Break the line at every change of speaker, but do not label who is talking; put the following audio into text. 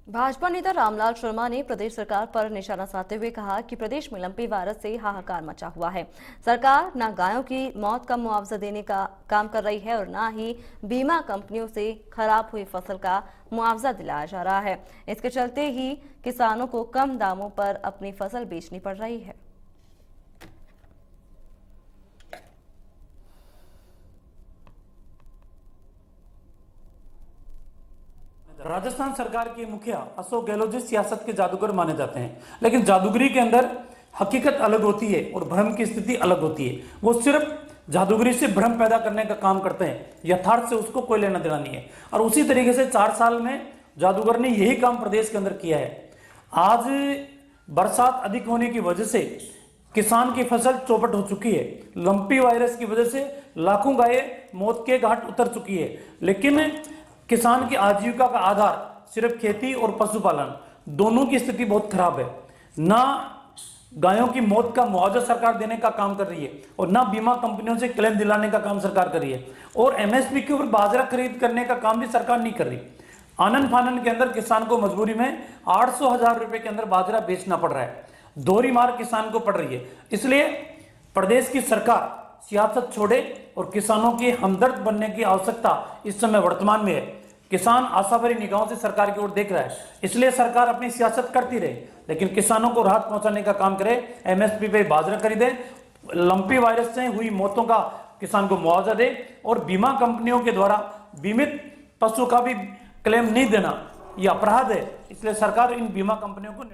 भाजपा नेता रामलाल शर्मा ने प्रदेश सरकार पर निशाना साधते हुए कहा कि प्रदेश में लंपी वायरस से हाहाकार मचा हुआ है। सरकार न गायों की मौत का मुआवजा देने का काम कर रही है और न ही बीमा कंपनियों से खराब हुई फसल का मुआवजा दिलाया जा रहा है। इसके चलते ही किसानों को कम दामों पर अपनी फसल बेचनी पड़ रही है।
राजस्थान सरकार के मुखिया अशोक गहलोत जी सियासत के जादूगर माने जाते हैं, लेकिन जादूगरी के अंदर हकीकत अलग होती है और भ्रम की स्थिति अलग होती है। वो सिर्फ जादूगरी से भ्रम पैदा करने का काम करते हैं, यथार्थ से उसको कोई लेना देना नहीं है। और उसी तरीके से 4 साल में जादूगर ने यही काम प्रदेश के अंदर किया है। आज बरसात अधिक होने की वजह से किसान की फसल चौपट हो चुकी है। लंपी वायरस की वजह से लाखों गायें मौत के घाट उतर चुकी है, लेकिन किसान की आजीविका का आधार सिर्फ खेती और पशुपालन, दोनों की स्थिति बहुत खराब है। ना गायों की मौत का मुआवजा सरकार देने का काम कर रही है और ना बीमा कंपनियों से क्लेम दिलाने का काम सरकार कर रही है, और एमएसपी के ऊपर बाजरा खरीद करने का काम भी सरकार नहीं कर रही। आनन फानन के अंदर किसान को मजबूरी में 800,000 रुपए के अंदर बाजरा बेचना पड़ रहा है। दोहरी मार किसान को पड़ रही है। इसलिए प्रदेश की सरकार सियासत छोड़े और किसानों की हमदर्द बनने की आवश्यकता इस समय वर्तमान में है। किसान आशा भरी निगाहों से सरकार की ओर देख रहा है, इसलिए सरकार अपनी सियासत करती रहे, लेकिन किसानों को राहत पहुंचाने का काम करे। एमएसपी पे बाजरा खरीदे, लंपी वायरस से हुई मौतों का किसान को मुआवजा दे, और बीमा कंपनियों के द्वारा बीमित पशु का भी क्लेम नहीं देना यह अपराध है। इसलिए सरकार इन बीमा कंपनियों को